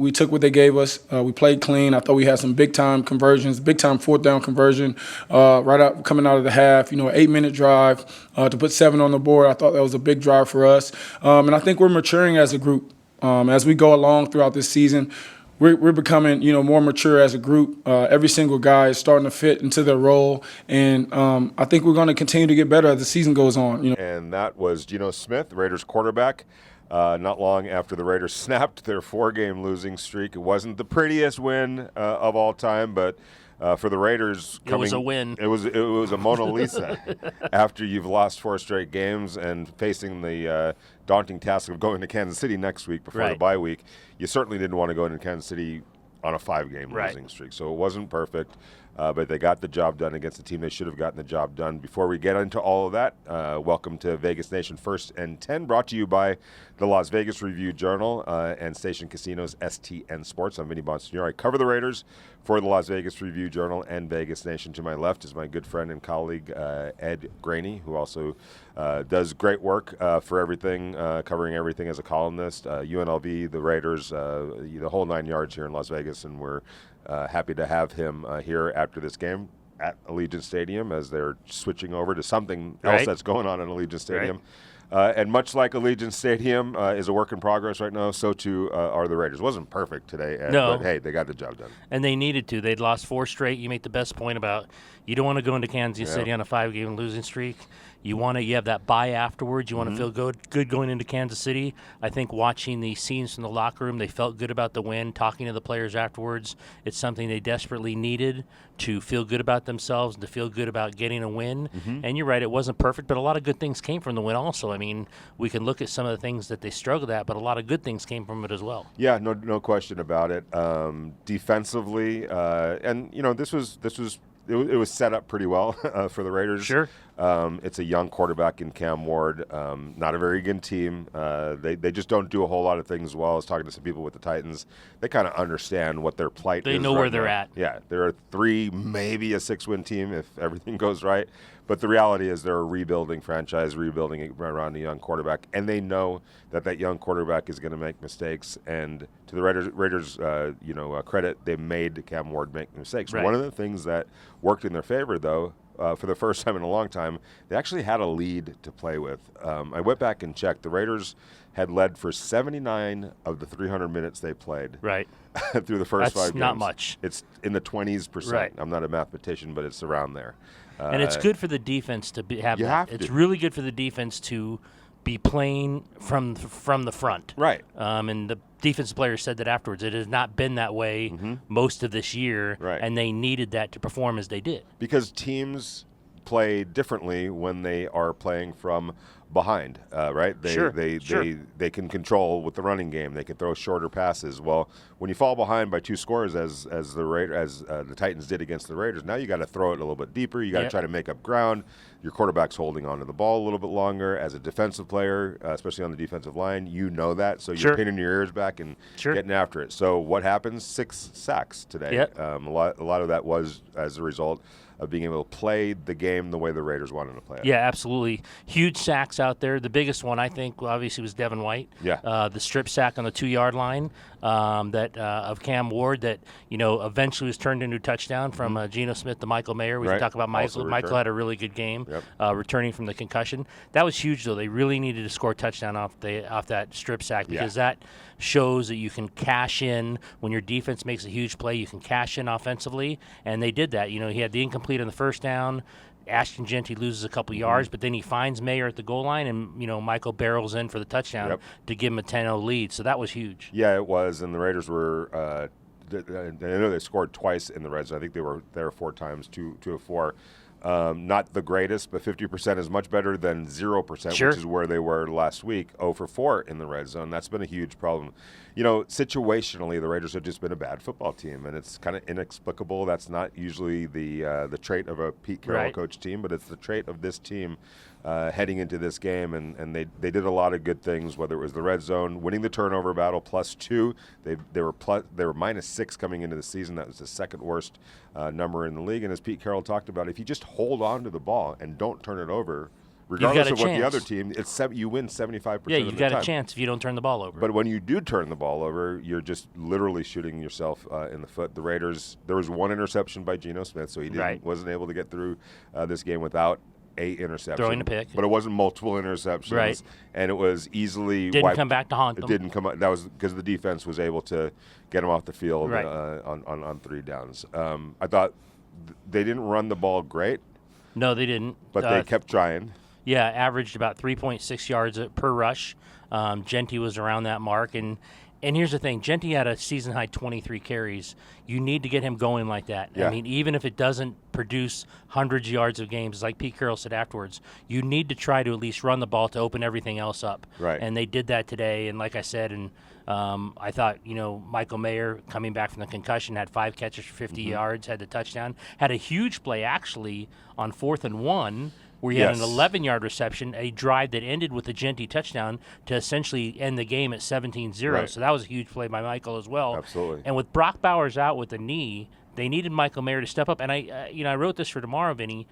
We took what they gave us. We played clean. I thought we had some big-time conversions, big-time fourth-down conversion coming out of the half. 8-minute drive to put 7 on the board. I thought that was a big drive for us. And I think we're maturing as a group. As we go along throughout this season, we're becoming, more mature as a group. Every single guy is starting to fit into their role. And I think we're going to continue to get better as the season goes on. And that was Geno Smith, the Raiders quarterback. Not long after the Raiders snapped their 4-game losing streak. It wasn't the prettiest win of all time, but for the Raiders, it was a win. It was a Mona Lisa after you've lost 4 straight games and facing the daunting task of going to Kansas City next week before the bye week. You certainly didn't want to go into Kansas City on a 5-game losing streak, so it wasn't perfect. But they got the job done against the team they should have gotten the job done. Before we get into all of that, welcome to Vegas Nation First and 10, brought to you by the Las Vegas Review-Journal and Station Casinos STN Sports. I'm Vinny Bonsignore. I cover the Raiders for the Las Vegas Review-Journal and Vegas Nation. To my left is my good friend and colleague, Ed Graney, who also does great work for everything, covering everything as a columnist. UNLV, the Raiders, the whole 9 yards here in Las Vegas, and we're happy to have him here after this game at Allegiant Stadium as they're switching over to something else that's going on at Allegiant Stadium. And much like Allegiant Stadium is a work in progress right now, so too are the Raiders. It wasn't perfect today, Ed, but hey, they got the job done. And they needed to. They'd lost 4 straight. You make the best point about you don't want to go into Kansas City on a 5-game losing streak. You have that bye afterwards. You want to feel good going into Kansas City. I think watching the scenes from the locker room, they felt good about the win. Talking to the players afterwards, it's something they desperately needed to feel good about themselves and to feel good about getting a win. And you're right, it wasn't perfect, but a lot of good things came from the win also. I mean, we can look at some of the things that they struggled at, but a lot of good things came from it as well. Yeah, no question about it. Defensively, and this was it was set up pretty well for the Raiders. Sure. It's a young quarterback in Cam Ward, not a very good team. They just don't do a whole lot of things well. I was talking to some people with the Titans. They kind of understand what their plight is. They know where they're at. Yeah, they're a 3, maybe a 6-win team if everything goes right. But the reality is they're a rebuilding franchise, rebuilding around a young quarterback, and they know that young quarterback is going to make mistakes. And to the Raiders, credit, they made Cam Ward make mistakes. Right. One of the things that worked in their favor, though, for the first time in a long time, they actually had a lead to play with. I went back and checked. The Raiders had led for 79 of the 300 minutes they played. Right. Through the first 5 games. That's not much. It's in the 20s%. Right. I'm not a mathematician, but it's around there. And it's good for the defense to have that. It's really good for the defense to be playing from the front. Right. And the defensive players said that afterwards. It has not been that way most of this year, and they needed that to perform as they did. Because teams play differently when they are playing from behind, right? They can control with the running game. They can throw shorter passes. Well, when you fall behind by 2 scores, as the Titans did against the Raiders, now you got to throw it a little bit deeper. You got to try to make up ground. Your quarterback's holding onto the ball a little bit longer. As a defensive player, especially on the defensive line, you know that. So you're pinning your ears back and getting after it. So what happens? 6 sacks today. Yep. A lot of that was as a result of being able to play the game the way the Raiders wanted to play it. Yeah, absolutely. Huge sacks out there. The biggest one, I think, obviously was Devin White. Yeah. The strip sack on the 2-yard line of Cam Ward that, eventually was turned into a touchdown from Geno Smith to Michael Mayer. We can talk about Michael. Michael had a really good game returning from the concussion. That was huge, though. They really needed to score a touchdown off that strip sack because that shows that you can cash in when your defense makes a huge play. You can cash in offensively, and they did that. He had the incomplete on the first down. Ashton Genty loses a couple yards, but then he finds Mayer at the goal line, and Michael barrels in for the touchdown to give him a 10-0 lead. So that was huge. Yeah, it was, and the Raiders were. I know they scored twice in the red zone. I think they were there 4 times, 2 of 4. Not the greatest, but 50% is much better than 0%, which is where they were last week. 0 for 4 in the red zone. That's been a huge problem. Situationally, the Raiders have just been a bad football team, and it's kind of inexplicable. That's not usually the trait of a Pete Carroll coach team, but it's the trait of this team heading into this game, and they did a lot of good things, whether it was the red zone, winning the turnover battle, +2. They were -6 coming into the season. That was the second worst number in the league. And as Pete Carroll talked about, if you just hold on to the ball and don't turn it over, regardless of what the other team, you win 75% of the time. You've got a chance if you don't turn the ball over. But when you do turn the ball over, you're just literally shooting yourself in the foot. The Raiders, there was one interception by Geno Smith, so he wasn't able to get through this game without a interception. Throwing a pick. But it wasn't multiple interceptions. Right. And it was easily Didn't come back to haunt them. It didn't come. That was because the defense was able to get him off the field on 3 downs. I thought they didn't run the ball great. No, they didn't. But they kept trying. Yeah, averaged about 3.6 yards per rush. Genty was around that mark. And here's the thing. Genty had a season-high 23 carries. You need to get him going like that. Yeah. I mean, even if it doesn't produce hundreds of yards of games, like Pete Carroll said afterwards, you need to try to at least run the ball to open everything else up. Right. And they did that today. And like I said, I thought, Michael Mayer, coming back from the concussion, had 5 catches for 50 yards, had the touchdown. Had a huge play, actually, on 4th and 1, where he had an 11-yard reception, a drive that ended with a Genty touchdown to essentially end the game at 17-0. Right. So that was a huge play by Michael as well. Absolutely. And with Brock Bowers out with the knee, they needed Michael Mayer to step up. And I wrote this for tomorrow, Vinny.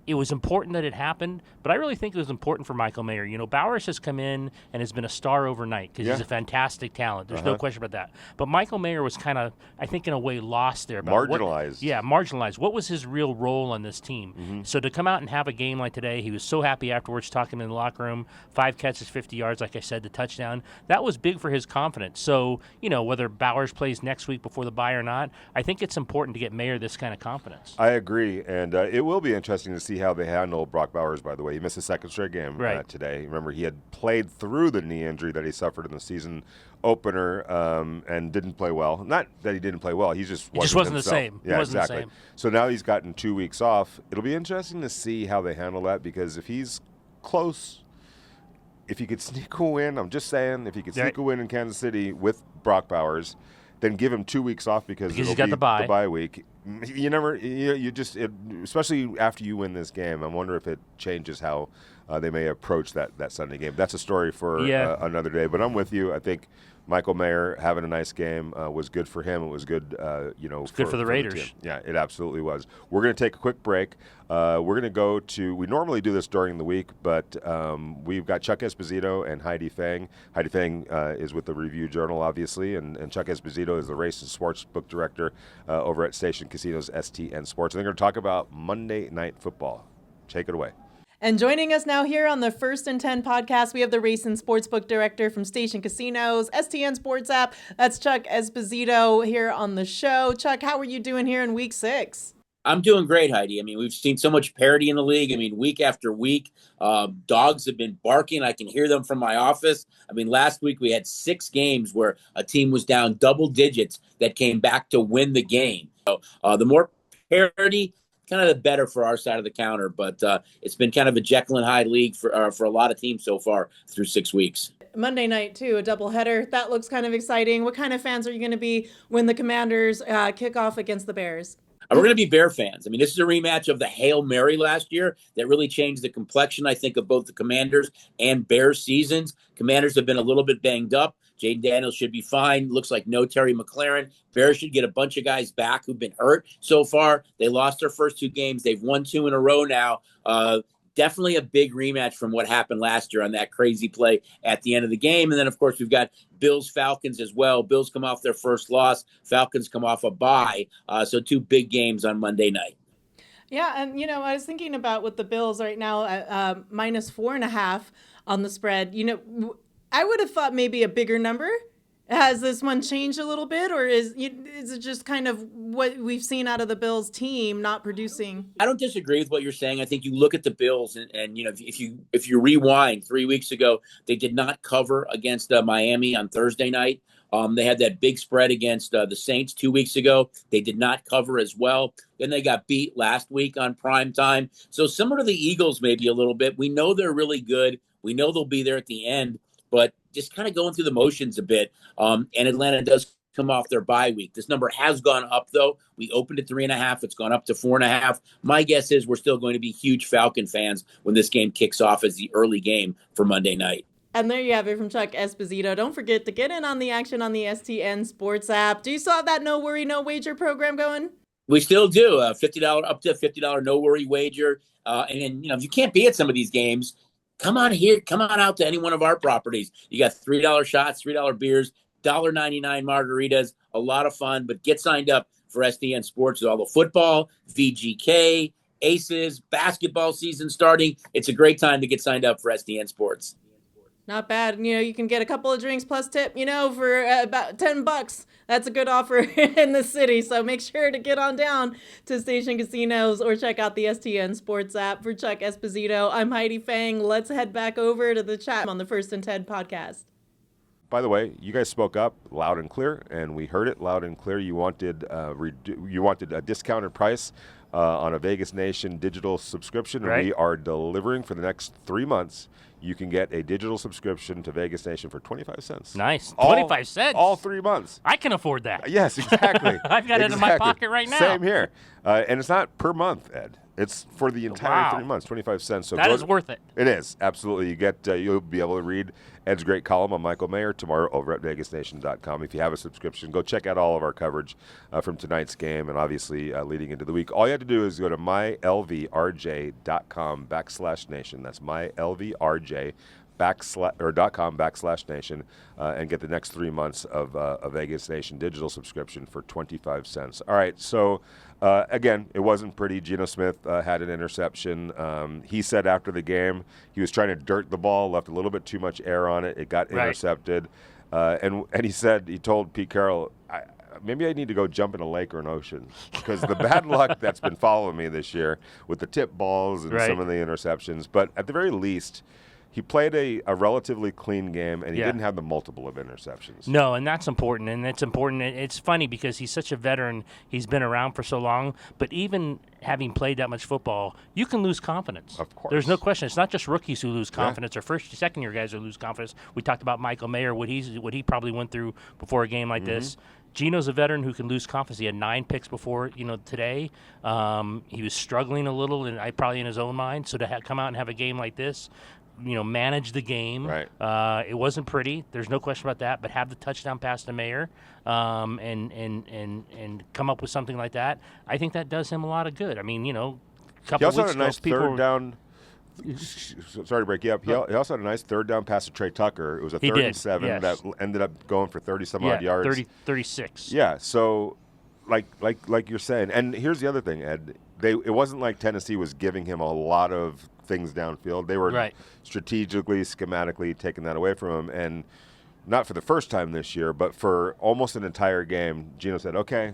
It was important that it happened, but I really think it was important for Michael Mayer. Bowers has come in and has been a star overnight because he's a fantastic talent. There's no question about that. But Michael Mayer was kind of, I think, in a way, lost there. Marginalized. Marginalized. What was his real role on this team? Mm-hmm. So to come out and have a game like today, he was so happy afterwards, talking in the locker room, 5 catches, 50 yards, like I said, the touchdown. That was big for his confidence. So, whether Bowers plays next week before the bye or not, I think it's important to get Mayer this kind of confidence. I agree, and it will be interesting to see how they handle Brock Bowers, by the way. He missed his 2nd straight game today. Remember, he had played through the knee injury that he suffered in the season opener and didn't play well. Not that he didn't play well. He just wasn't the same. Yeah, exactly. So now he's gotten 2 weeks off. It'll be interesting to see how they handle that, because if he's close, if he could sneak a win, I'm just saying, if he could sneak a win in Kansas City with Brock Bowers, then give him 2 weeks off because he's got the bye week. Especially after you win this game, I wonder if it changes how they may approach that Sunday game. That's a story for another day. But I'm with you. I think Michael Mayer having a nice game was good for him. It was good, It's good for the Raiders. Yeah, it absolutely was. We're going to take a quick break. We're going to go to, we normally do this during the week, but we've got Chuck Esposito and Heidi Fang. Heidi Fang is with the Review Journal, obviously, and Chuck Esposito is the race and sports book director over at Station Casinos STN Sports. And they're going to talk about Monday Night Football. Take it away. And joining us now here on the First and 10 podcast, we have the race and sportsbook director from Station Casinos, STN Sports app. That's Chuck Esposito here on the show. Chuck, how are you doing here in week 6? I'm doing great, Heidi. I mean, we've seen so much parity in the league. I mean, week after week, dogs have been barking. I can hear them from my office. I mean, last week we had 6 games where a team was down double digits that came back to win the game. So the more parity, kind of the better for our side of the counter, but it's been kind of a Jekyll and Hyde league for a lot of teams so far through 6 weeks. Monday night, too, a doubleheader. That looks kind of exciting. What kind of fans are you going to be when the Commanders kick off against the Bears? We're going to be Bear fans. I mean, this is a rematch of the Hail Mary last year that really changed the complexion, I think, of both the Commanders and Bears seasons. Commanders have been a little bit banged up. Jaden Daniels should be fine. Looks like no Terry McLaurin. Bears should get a bunch of guys back who've been hurt so far. They lost their first 2 games. They've won 2 in a row now. Definitely a big rematch from what happened last year on that crazy play at the end of the game. And then, of course, we've got Bills-Falcons as well. Bills come off their first loss. Falcons come off a bye. So 2 big games on Monday night. Yeah, and, I was thinking about with the Bills right now at minus 4.5 on the spread. I would have thought maybe a bigger number. Has this one changed a little bit, or is it just kind of what we've seen out of the Bills team not producing? I don't disagree with what you're saying. I think you look at the Bills, and if you rewind 3 weeks ago, they did not cover against Miami on Thursday night. They had that big spread against the Saints 2 weeks ago. They did not cover as well. Then they got beat last week on prime time. So similar to the Eagles, maybe a little bit. We know they're really good. We know they'll be there at the end, but just kind of going through the motions a bit. And Atlanta does come off their bye week. This number has gone up, though. We opened at 3.5. It's gone up to 4.5. My guess is we're still going to be huge Falcon fans when this game kicks off as the early game for Monday night. And there you have it from Chuck Esposito. Don't forget to get in on the action on the STN Sports app. Do you still have that no worry, no wager program going? We still do $50 up to $50 no worry wager. And then, if you can't be at some of these games, come on out to any one of our properties. You got $3 shots, $3 beers, $1.99 margaritas, a lot of fun. But get signed up for SDN Sports with all the football, VGK, Aces, basketball season starting. It's a great time to get signed up for SDN Sports. Not bad. You can get a couple of drinks plus tip, for about $10. That's a good offer in the city. So make sure to get on down to Station Casinos or check out the STN Sports app. For Chuck Esposito, I'm Heidi Fang. Let's head back over to the chat on the First and 10 podcast. By the way, you guys spoke up loud and clear, and we heard it loud and clear. You wanted a discounted price on a Vegas Nation digital subscription, and we are delivering for the next 3 months. You can get a digital subscription to Vegas Nation for 25 cents. Nice. 25 cents? All 3 months. I can afford that. Yes, exactly. I've got it in my pocket right now. Same here. And it's not per month, Ed. It's for the entire 3 months, 25 cents. So that is worth it. It is, absolutely. You'll be able to read Ed's great column on Michael Mayer tomorrow over at VegasNation.com. If you have a subscription, go check out all of our coverage from tonight's game and obviously leading into the week. All you have to do is go to mylvrj.com/nation. That's mylvrj.com/nation and get the next 3 months of a Vegas Nation digital subscription for 25 cents. All right, so again, it wasn't pretty. Geno Smith had an interception. He said after the game he was trying to dirt the ball, left a little bit too much air on it. It got intercepted. And he told Pete Carroll, maybe I need to go jump in a lake or an ocean because the bad luck that's been following me this year with the tip balls and some of the interceptions. But at the very least, he played a relatively clean game, and he didn't have the multiple of interceptions. No, and that's important, and it's important. It's funny because he's such a veteran. He's been around for so long, but even having played that much football, you can lose confidence. Of course. There's no question. It's not just rookies who lose confidence or second-year guys who lose confidence. We talked about Michael Mayer, what he probably went through before a game like this. Geno's a veteran who can lose confidence. He had 9 picks before, today. He was struggling a little, and probably in his own mind. So to come out and have a game like this, manage the game. Right. It wasn't pretty. There's no question about that. But have the touchdown pass to Mayer, and come up with something like that. I think that does him a lot of good. I mean, couple of weeks ago, he also had a nice people third down. Sorry to break you up. He also had a nice third down pass to Trey Tucker. It was a 3rd and 7 that ended up going for 30-some-odd yards. 36. Yeah, so like you're saying. And here's the other thing, Ed. It wasn't like Tennessee was giving him a lot of things downfield. They were strategically, schematically taking that away from him. And not for the first time this year, but for almost an entire game, Geno said, okay,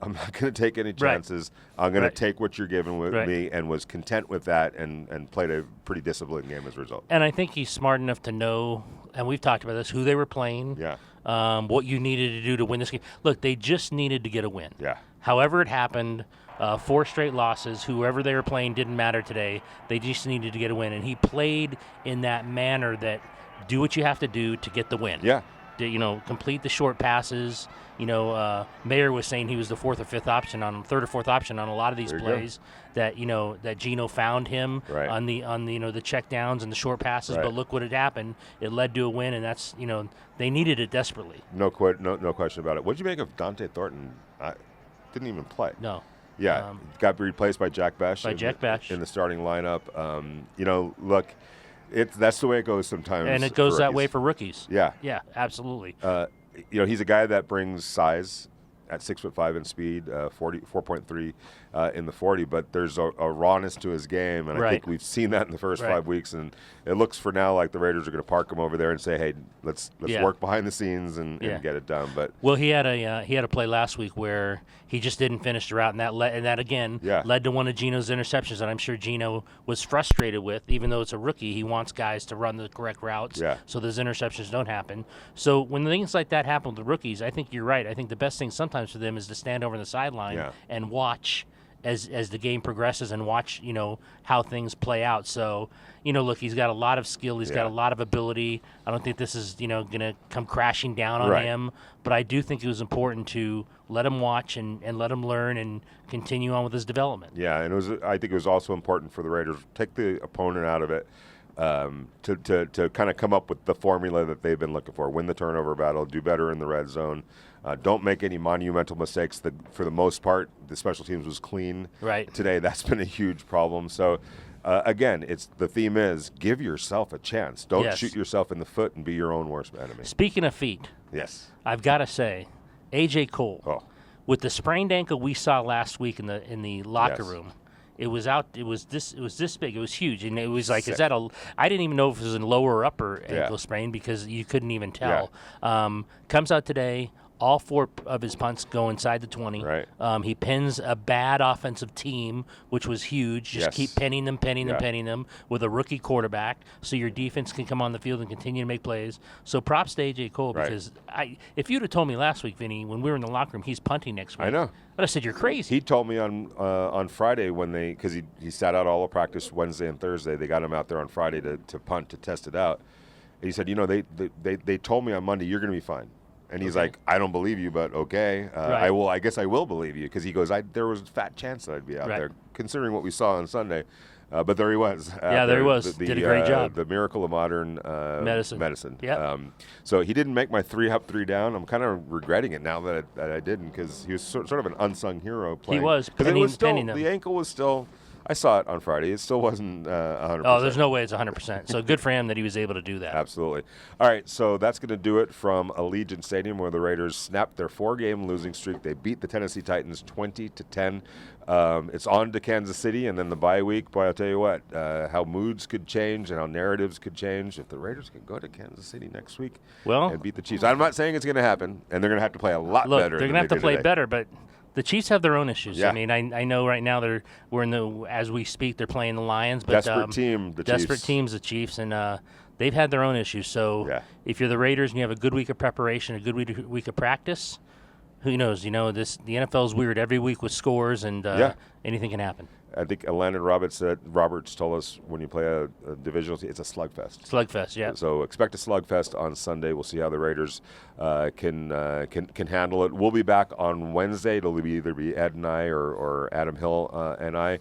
I'm not going to take any chances. I'm going to take what you're giving with me, and was content with that and played a pretty disciplined game as a result. And I think he's smart enough to know, and we've talked about this, who they were playing, what you needed to do to win this game. Look, they just needed to get a win. Yeah. However it happened, 4 straight losses, whoever they were playing didn't matter today. They just needed to get a win. And he played in that manner that do what you have to do to get the win. Yeah. Complete the short passes. Mayer was saying he was the 4th or 5th option on 3rd or 4th option on a lot of these plays that Geno found him on the check downs and the short passes. But look what had happened. It led to a win, and that's they needed it desperately. No question about it. What did you make of Dante Thornton? Didn't even play. No. Yeah, got replaced by Jack Besh. In the starting lineup. Look, that's the way it goes sometimes. And it goes that way for rookies. Yeah. Yeah, absolutely. He's a guy that brings size at 6'5" in speed, 4.3 in the 40, but there's a rawness to his game, and I think we've seen that in the first 5 weeks, and it looks for now like the Raiders are going to park him over there and say, hey, let's work behind the scenes and get it done. But he had a play last week where he just didn't finish the route, and that led to one of Geno's interceptions, and I'm sure Geno was frustrated with, even though it's a rookie, he wants guys to run the correct routes so those interceptions don't happen. So when things like that happen with the rookies, I think you're right. I think the best thing sometimes for them is to stand over the sideline and watch as the game progresses and watch, how things play out. So, look, he's got a lot of skill. He's got a lot of ability. I don't think this is, going to come crashing down on him. But I do think it was important to let him watch and let him learn and continue on with his development. Yeah, and I think it was also important for the Raiders to take the opponent out of it. To kind of come up with the formula that they've been looking for, win the turnover battle, do better in the red zone, Don't make any monumental mistakes. For the most part, the special teams was clean today. That's been a huge problem. So, again, the theme is give yourself a chance. Don't shoot yourself in the foot and be your own worst enemy. Speaking of feet, I've got to say, A.J. Cole, with the sprained ankle we saw last week in the locker room. It was out. It was this big. It was huge, and it was like, is that a? I didn't even know if it was a lower or upper ankle sprain because you couldn't even tell. Comes out today. All 4 of his punts go inside the 20. He pins a bad offensive team, which was huge. Just keep pinning them with a rookie quarterback so your defense can come on the field and continue to make plays. So props to A.J. Cole because if you'd have told me last week, Vinny, when we were in the locker room, he's punting next week. I know. I'd have said, you're crazy. He told me on Friday because he sat out all the practice Wednesday and Thursday. They got him out there on Friday to punt, to test it out. And he said, they told me on Monday, you're going to be fine. And he's like, I don't believe you, but okay. I guess I will believe you, because he goes, there was a fat chance that I'd be out there, considering what we saw on Sunday. But there he was. There he was. Did a great job. The miracle of modern medicine. Yep. So he didn't make my 3 up, 3 down. I'm kind of regretting it now that I didn't, because he was sort of an unsung hero playing. He was. Penning them. The ankle was still. I saw it on Friday. It still wasn't 100%. Oh, there's no way it's 100%. So good for him that he was able to do that. Absolutely. All right, so that's going to do it from Allegiant Stadium, where the Raiders snapped their 4-game losing streak. They beat the Tennessee Titans 20-10. It's on to Kansas City, and then the bye week. Boy, I'll tell you what, how moods could change and how narratives could change if the Raiders can go to Kansas City next week and beat the Chiefs. I'm not saying it's going to happen, and they're going to have to play a lot better. They're going to have to play better, but the Chiefs have their own issues. Yeah. I mean, I know right now as we speak, they're playing the Lions, but desperate teams, the Chiefs, and they've had their own issues. So if you're the Raiders and you have a good week of preparation, a good week of practice, who knows? The NFL is weird every week with scores, and anything can happen. I think Landon Roberts told us when you play a divisional team, it's a slugfest. Slugfest, yeah. So expect a slugfest on Sunday. We'll see how the Raiders can handle it. We'll be back on Wednesday. It'll either be Ed and I or Adam Hill and I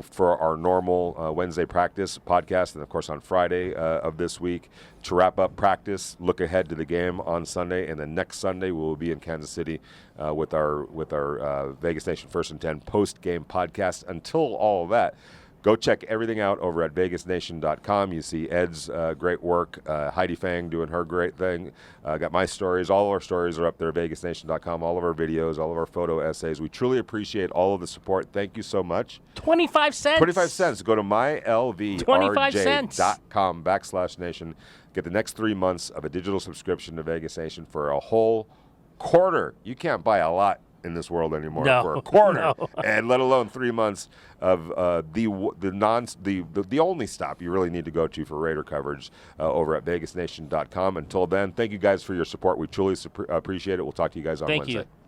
for our normal Wednesday practice podcast, and of course on Friday of this week to wrap up practice. Look ahead to the game on Sunday, and then next Sunday we will be in Kansas City with our Vegas Nation First and 10 post-game podcast. Until all of that, go check everything out over at vegasnation.com. You see Ed's great work, Heidi Fang doing her great thing. Got my stories. All of our stories are up there at vegasnation.com. All of our videos, all of our photo essays. We truly appreciate all of the support. Thank you so much. 25 cents. 25 cents. Go to mylvrj.com/nation. Get the next 3 months of a digital subscription to Vegas Nation for a whole quarter. You can't buy a lot in this world anymore for a quarter, and let alone 3 months of the only stop you really need to go to for Raider coverage over at vegasnation.com. Until then, thank you guys for your support. We truly appreciate it. We'll talk to you guys on Wednesday. Thank you.